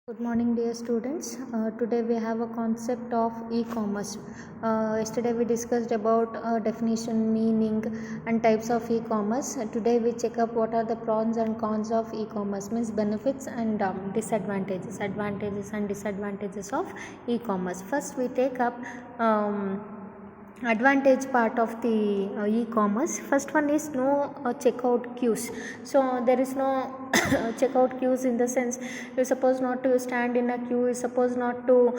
Good morning, dear students. Today we have a concept of e-commerce. Yesterday we discussed about definition, meaning, and types of e-commerce. Today we check up what are the pros and cons of e-commerce, means benefits and disadvantages, advantages and disadvantages of e-commerce. First we take up advantage part of the e-commerce. First one is no checkout queues. So there is no checkout queues, in the sense you suppose not to stand in a queue, you suppose not to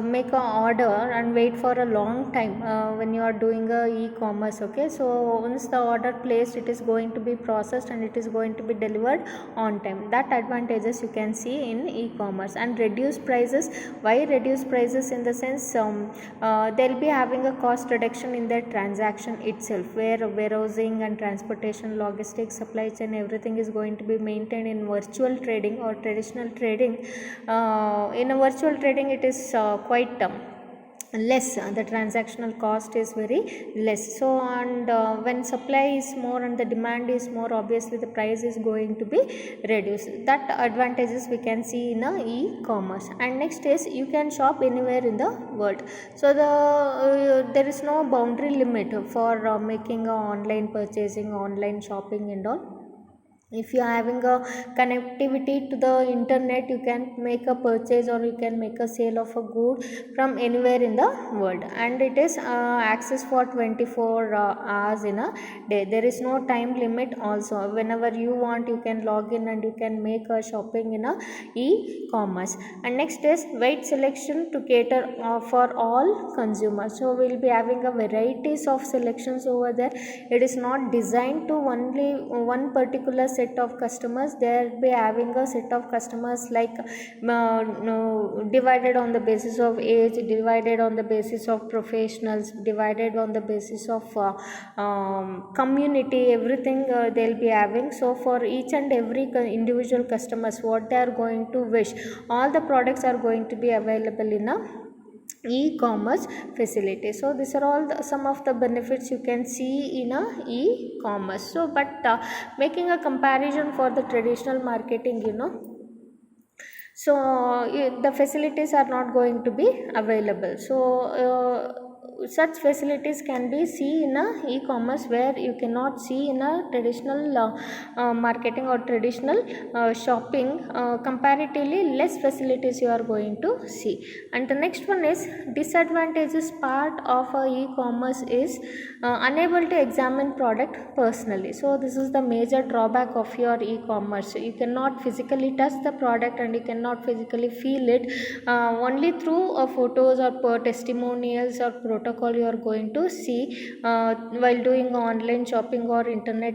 make a order and wait for a long time when you are doing a e-commerce. Okay, so once the order placed, it is going to be processed and it is going to be delivered on time. That advantages you can see in e-commerce. And reduced prices. Why reduced prices? In the sense they'll be having a cost reduction in their transaction itself, where warehousing and transportation, logistics, supply chain, everything is going to be maintained in virtual trading or traditional trading. In a virtual trading, it is quite less. The transactional cost is very less. So and when supply is more and the demand is more, obviously the price is going to be reduced. That advantages we can see in a e-commerce. And next is you can shop anywhere in the world. So there is no boundary limit for making a online purchasing, online shopping and all. If you are having a connectivity to the internet, you can make a purchase or you can make a sale of a good from anywhere in the world. And it is access for 24 hours in a day. There is no time limit also. Whenever you want, you can log in and you can make a shopping in a e-commerce. And next is wide selection to cater for all consumers. So we will be having a varieties of selections over there. It is not designed to only one particular set of customers. They'll be having a set of customers like divided on the basis of age, divided on the basis of professionals, divided on the basis of community, everything they'll be having. So for each and every individual customers, what they are going to wish, all the products are going to be available in a e-commerce facility. So these are all some of the benefits you can see in a e-commerce. So but making a comparison for the traditional marketing, so the facilities are not going to be available. So such facilities can be seen in a e-commerce, where you cannot see in a traditional marketing or traditional shopping. Comparatively less facilities you are going to see. And the next one is disadvantages part of a e-commerce is unable to examine product personally. So this is the major drawback of your e-commerce. You cannot physically touch the product and you cannot physically feel it. Only through photos or testimonials or protocol you are going to see while doing online shopping or internet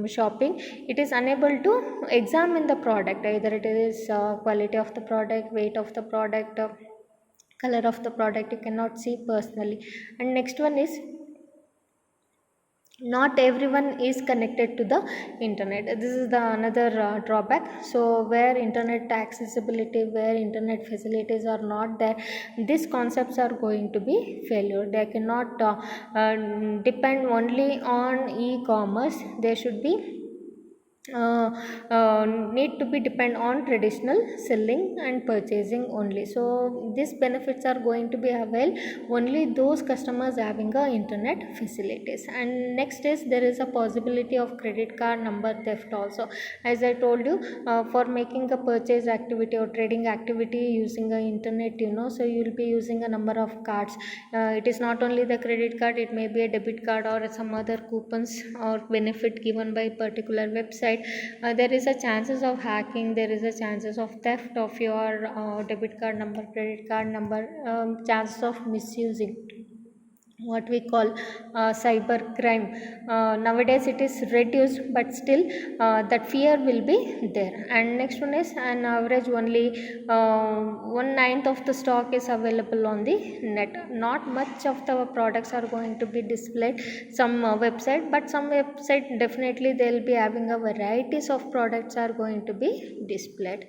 shopping. It is unable to examine the product, either it is quality of the product, weight of the product, color of the product, you cannot see personally. And next one is not everyone is connected to the internet. This is the another drawback. So where internet accessibility, where internet facilities are not there, these concepts are going to be failure. They cannot depend only on e-commerce. They should be need to be depend on traditional selling and purchasing only. So these benefits are going to be availed only those customers having a internet facilities. And next is there is a possibility of credit card number theft also. As I told you, for making a purchase activity or trading activity using a internet, so you will be using a number of cards. It is not only the credit card, it may be a debit card or some other coupons or benefit given by particular website. There is a chances of hacking, there is a chances of theft of your debit card number, credit card number, chances of misusing, what we call cyber crime. Nowadays it is reduced, but still that fear will be there. And next one is an average only 1/9 of the stock is available on the net. Not much of the products are going to be displayed. Some website, but some website definitely they will be having a varieties of products are going to be displayed.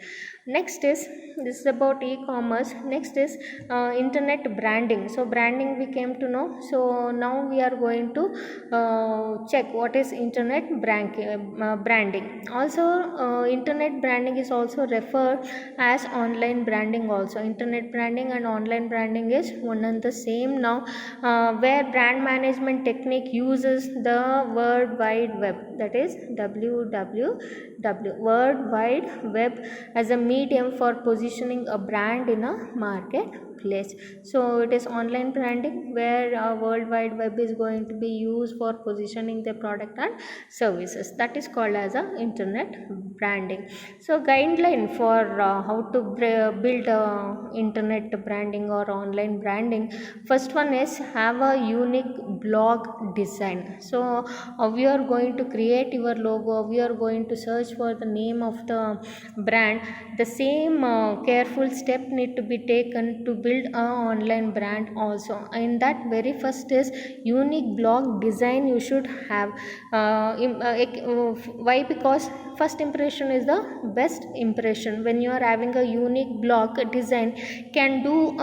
Next is, this is about e-commerce. Next is internet branding. So branding we came to know. So now we are going to check what is internet branding. Also internet branding is also referred as online branding. Also internet branding and online branding is one and the same now, where brand management technique uses the World Wide Web, that is WWW, World Wide Web, as a medium for positioning a brand in a marketplace. So it is online branding where World Wide Web is going to be used for positioning the product and services. That is called as a internet branding. So guideline for how to build internet branding or online branding. First one is have a unique blog design. So we are going to create your logo, we are going to search for the name of the brand. The same careful step need to be taken to build a online brand also. In that very first is unique blog design you should have. Why? Because first impression is the best impression. When you are having a unique blog design, can do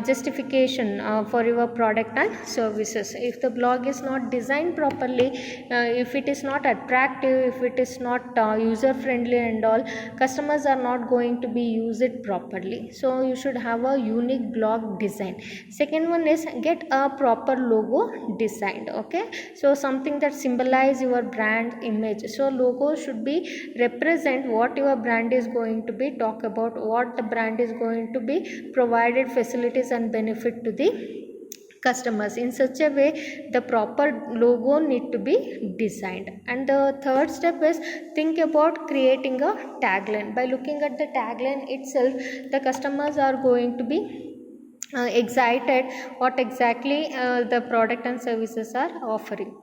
justification for your product and services. If the blog is not designed properly, if it is not attractive, if it is not user friendly and all, customers are not going to be use it properly. So you should have a unique blog design. Second one is get a proper logo designed. Okay, so something that symbolize your brand image. So logo should be represent what your brand is going to be, talk about what the brand is going to be provided facilities and benefit to the customers. In such a way the proper logo need to be designed. And the third step is think about creating a tagline. By looking at the tagline itself, the customers are going to be excited what exactly the product and services are offering.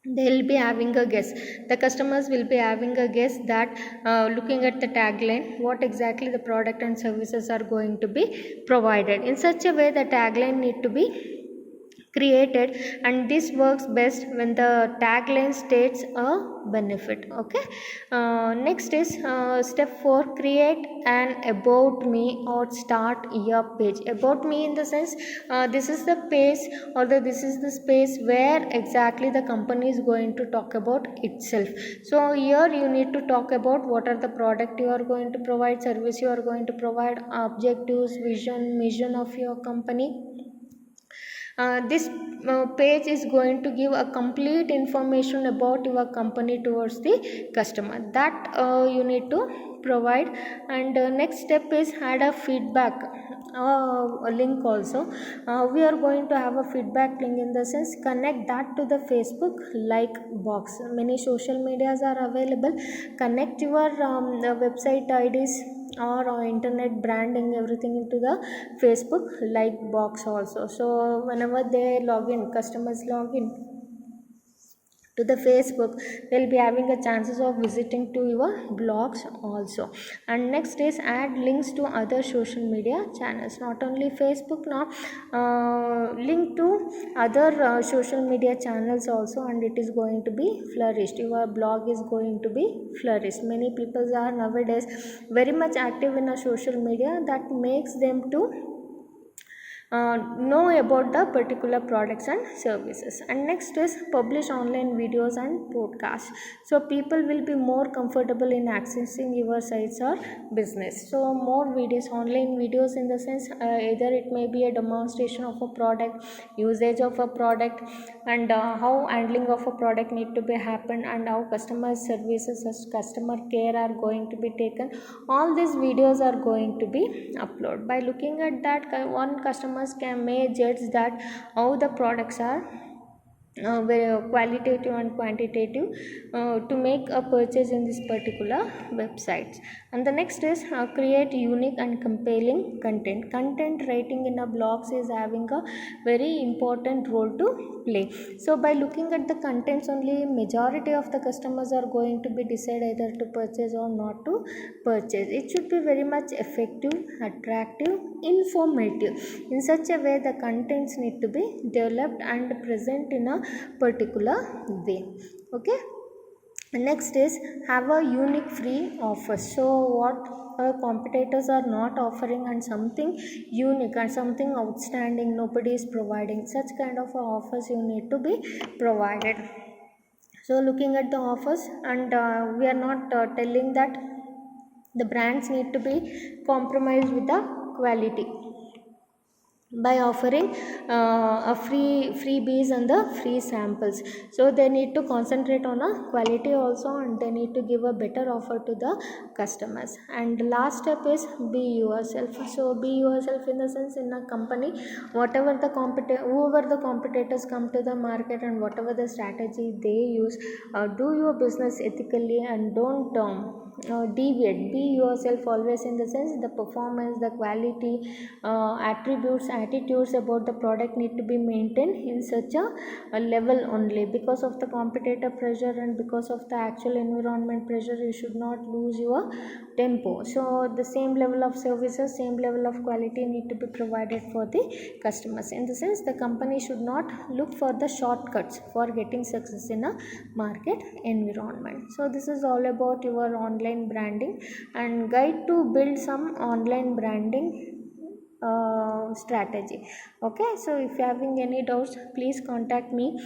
They'll be having a guess, the customers will be having a guess that looking at the tagline what exactly the product and services are going to be provided. In such a way the tagline need to be created, and this works best when the tagline states a benefit. Okay, next is step 4, create an about me or start your page. About me in the sense this is the page or this is the space where exactly the company is going to talk about itself. So here you need to talk about what are the product you are going to provide, service you are going to provide, objectives, vision, mission of your company. This page is going to give a complete information about your company towards the customer, that you need to provide. And next step is add a feedback a link also. We are going to have a feedback link, in the sense connect that to the Facebook like box. Many social medias are available. Connect your website IDs or internet branding everything into the Facebook like box also. So whenever they log in, customers log in to the Facebook, they'll be having a chances of visiting to your blogs also. And next is add links to other social media channels, not only Facebook now, link to other social media channels also, and it is going to be flourished. Your blog is going to be flourished. Many people are nowadays very much active in a social media, that makes them to know about the particular products and services. And next is publish online videos and podcasts, so people will be more comfortable in accessing your sites or business. So more videos, online videos, in the sense either it may be a demonstration of a product, usage of a product, and how handling of a product need to be happen, and how customer services as customer care are going to be taken. All these videos are going to be uploaded. By looking at that, one customers may judge that how the products are very qualitative and quantitative to make a purchase in this particular websites. And the next is create unique and compelling content. Content writing in a blogs is having a very important role to play. So by looking at the contents only, majority of the customers are going to be decide either to purchase or not to purchase. It should be very much effective, attractive, informative. In such a way the contents need to be developed and present in a particular way. Okay, Next is have a unique free offer. So what competitors are not offering, and something unique and something outstanding nobody is providing, such kind of offers you need to be provided. So looking at the offers, and we are not telling that the brands need to be compromised with the quality by offering a freebies and the free samples. So they need to concentrate on a quality also, and they need to give a better offer to the customers. And last step is be yourself. So be yourself in the sense, in a company, whatever the whoever the competitors come to the market and whatever the strategy they use, do your business ethically and don't deviate. Be yourself always, in the sense the performance, the quality, attributes, attitudes about the product need to be maintained in such a level only. Because of the competitor pressure and because of the actual environment pressure, you should not lose your tempo. So the same level of services, same level of quality need to be provided for the customers. In the sense, the company should not look for the shortcuts for getting success in a market environment. So this is all about your online branding and guide to build some online branding strategy. Okay, so if you're having any doubts, please contact me.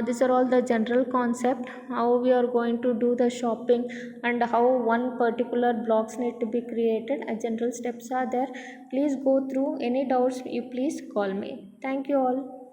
These are all the general concept, how we are going to do the shopping and how one particular blogs need to be created. General steps are there. Please go through. Any doubts, you please call me. Thank you all.